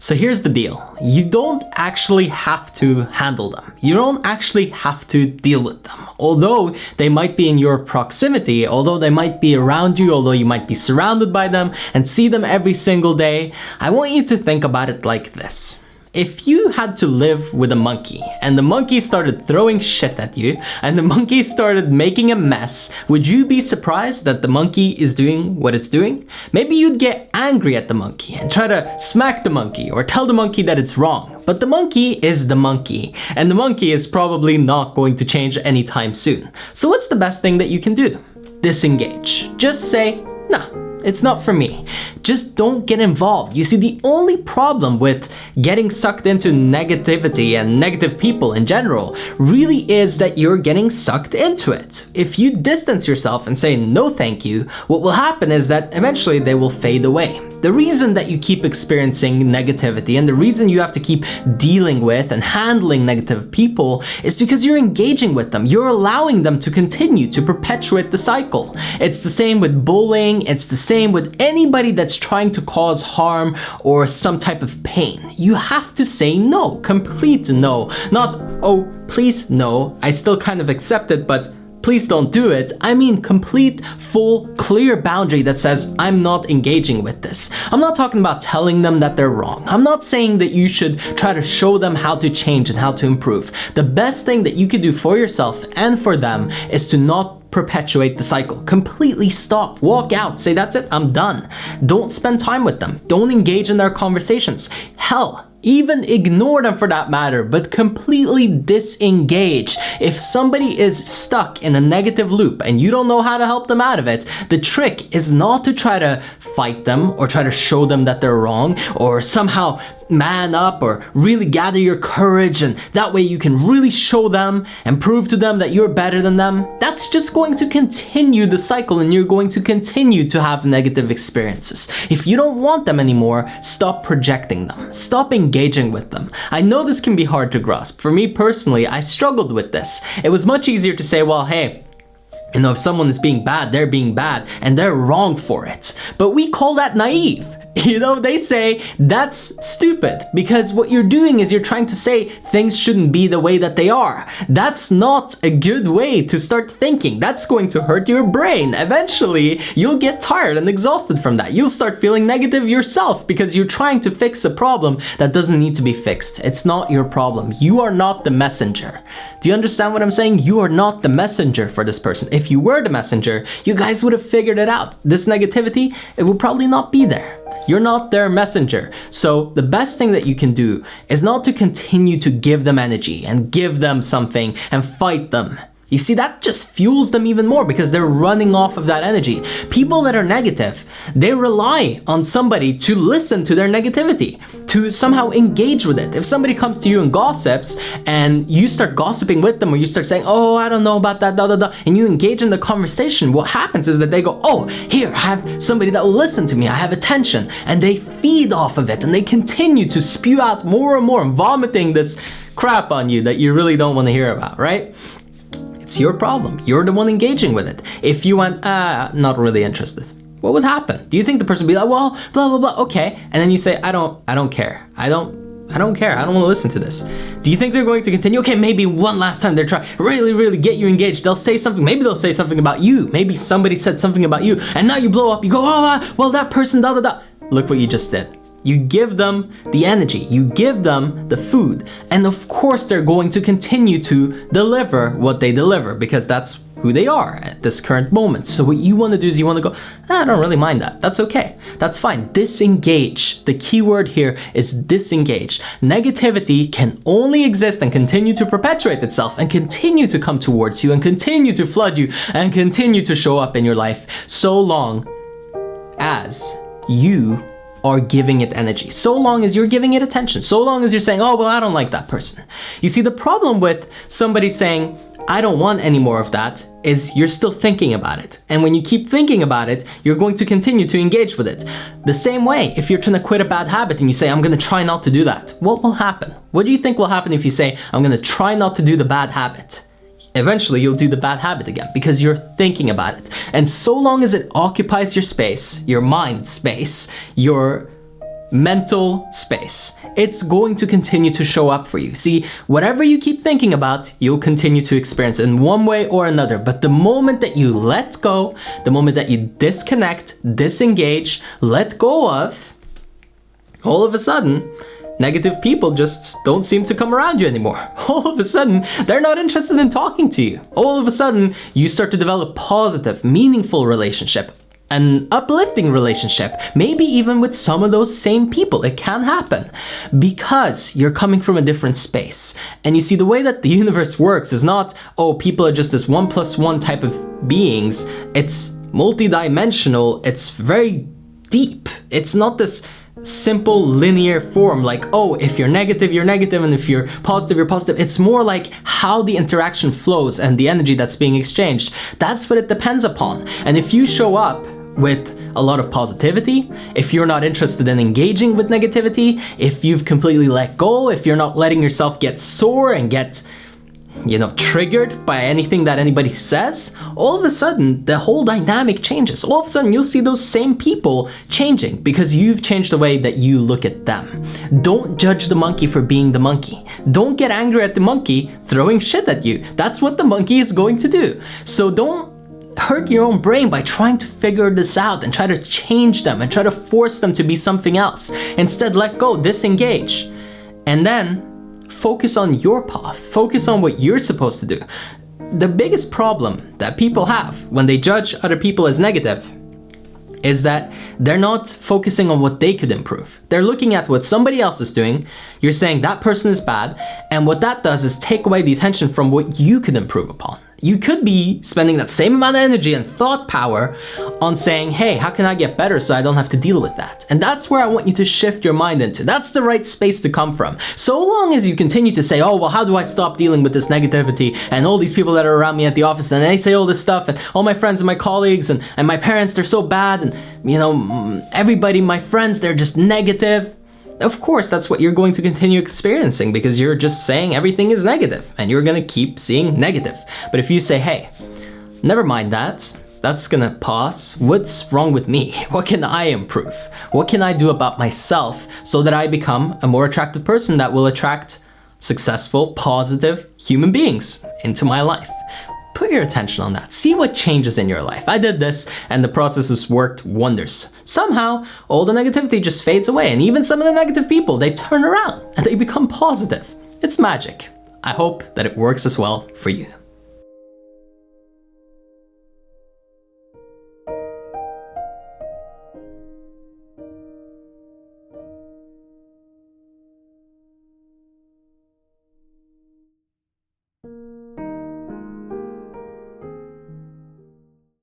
So here's the deal. You don't actually have to handle them. You don't actually have to deal with them. Although they might be in your proximity, although they might be around you, although you might be surrounded by them and see them every single day, I want you to think about it like this. If you had to live with a monkey and the monkey started throwing shit at you and the monkey started making a mess, would you be surprised that the monkey is doing what it's doing? Maybe you'd get angry at the monkey and try to smack the monkey or tell the monkey that it's wrong. But the monkey is the monkey, and the monkey is probably not going to change anytime soon. So what's the best thing that you can do? Disengage. Just say, nah. It's not for me. Just don't get involved. You see, the only problem with getting sucked into negativity and negative people in general really is that you're getting sucked into it. If you distance yourself and say no thank you, what will happen is that eventually they will fade away. The reason that you keep experiencing negativity and the reason you have to keep dealing with and handling negative people is because you're engaging with them. You're allowing them to continue to perpetuate the cycle. It's the same with bullying. It's the same with anybody that's trying to cause harm or some type of pain. You have to say no, complete no. Not, oh, please no, I still kind of accept it, but please don't do it. I mean complete, full, clear boundary that says, I'm not engaging with this. I'm not talking about telling them that they're wrong. I'm not saying that you should try to show them how to change and how to improve. The best thing that you can do for yourself and for them is to not perpetuate the cycle. Completely stop, walk out, say that's it, I'm done. Don't spend time with them. Don't engage in their conversations. Hell, even ignore them for that matter, but completely disengage. If somebody is stuck in a negative loop and you don't know how to help them out of it, the trick is not to try to fight them or try to show them that they're wrong or somehow man up or really gather your courage, and that way you can really show them and prove to them that you're better than them. That's just going to continue the cycle and you're going to continue to have negative experiences. If you don't want them anymore, stop projecting them. Stop engaging with them. I know this can be hard to grasp. For me personally, I struggled with this. It was much easier to say, well, hey, you know, if someone is being bad, they're being bad and they're wrong for it. But we call that naive. You know, they say that's stupid because what you're doing is you're trying to say things shouldn't be the way that they are. That's not a good way to start thinking. That's going to hurt your brain. Eventually, you'll get tired and exhausted from that. You'll start feeling negative yourself because you're trying to fix a problem that doesn't need to be fixed. It's not your problem. You are not the messenger. Do you understand what I'm saying? You are not the messenger for this person. If you were the messenger, you guys would have figured it out. This negativity, it would probably not be there. You're not their messenger. So the best thing that you can do is not to continue to give them energy and give them something and fight them. You see, that just fuels them even more because they're running off of that energy. People that are negative, they rely on somebody to listen to their negativity, to somehow engage with it. If somebody comes to you and gossips and you start gossiping with them or you start saying, oh, I don't know about that, and you engage in the conversation, what happens is that they go, oh, here, I have somebody that will listen to me. I have attention. And they feed off of it and they continue to spew out more and more, vomiting this crap on you that you really don't want to hear about, right? It's your problem. You're the one engaging with it. If you went, not really interested, what would happen? Do you think the person would be like, well, blah, blah, blah, okay. And then you say, I don't care. I don't care. I don't want to listen to this. Do you think they're going to continue? Okay, maybe one last time they're trying really get you engaged. They'll say something. Maybe they'll say something about you. Maybe somebody said something about you and now you blow up. You go, oh, well, that person, Look what you just did. You give them the energy, you give them the food, and of course they're going to continue to deliver what they deliver because that's who they are at this current moment. So what you want to do is you want to go, I don't really mind that. That's okay. That's fine. Disengage. The key word here is disengage. Negativity can only exist and continue to perpetuate itself and continue to come towards you and continue to flood you and continue to show up in your life so long as you are giving it energy, so long as you're giving it attention, so long as you're saying, oh, well, I don't like that person. You see, the problem with somebody saying, I don't want any more of that, is you're still thinking about it. And when you keep thinking about it, you're going to continue to engage with it. The same way, if you're trying to quit a bad habit and you say, I'm going to try not to do that, what will happen? What do you think will happen if you say, I'm going to try not to do the bad habit? Eventually, you'll do the bad habit again because you're thinking about it. And so long as it occupies your space, your mind space, your mental space. It's going to continue to show up for you. See, whatever you keep thinking about, you'll continue to experience in one way or another. But the moment that you let go, the moment that you disconnect, disengage, let go of, all of a sudden, negative people just don't seem to come around you anymore. All of a sudden, they're not interested in talking to you. All of a sudden, you start to develop positive, meaningful relationship, an uplifting relationship, maybe even with some of those same people. It can happen because you're coming from a different space. And you see, the way that the universe works is not, oh, people are just this 1+1 type of beings. It's multidimensional. It's very deep. It's not this simple linear form like, oh, if you're negative, you're negative, and if you're positive, you're positive. It's more like how the interaction flows and the energy that's being exchanged. That's what it depends upon. And if you show up with a lot of positivity, if you're not interested in engaging with negativity, if you've completely let go, if you're not letting yourself get sore and get, triggered by anything that anybody says, all of a sudden the whole dynamic changes. All of a sudden you'll see those same people changing because you've changed the way that you look at them. Don't judge the monkey for being the monkey. Don't get angry at the monkey throwing shit at you. That's what the monkey is going to do. So don't hurt your own brain by trying to figure this out and try to change them and try to force them to be something else. Instead, let go, disengage, and then focus on your path. Focus on what you're supposed to do. The biggest problem that people have when they judge other people as negative is that they're not focusing on what they could improve. They're looking at what somebody else is doing. You're saying that person is bad, and what that does is take away the attention from what you could improve upon. You could be spending that same amount of energy and thought power on saying, hey, how can I get better so I don't have to deal with that? And that's where I want you to shift your mind into. That's the right space to come from. So long as you continue to say, oh, well, how do I stop dealing with this negativity and all these people that are around me at the office and they say all this stuff and all my friends and my colleagues and my parents, they're so bad, and everybody, my friends, they're just negative. Of course, that's what you're going to continue experiencing because you're just saying everything is negative and you're going to keep seeing negative. But if you say, hey, never mind that, that's going to pass. What's wrong with me? What can I improve? What can I do about myself so that I become a more attractive person that will attract successful, positive human beings into my life? Put your attention on that. See what changes in your life. I did this and the process has worked wonders. Somehow, all the negativity just fades away, and even some of the negative people, they turn around and they become positive. It's magic. I hope that it works as well for you.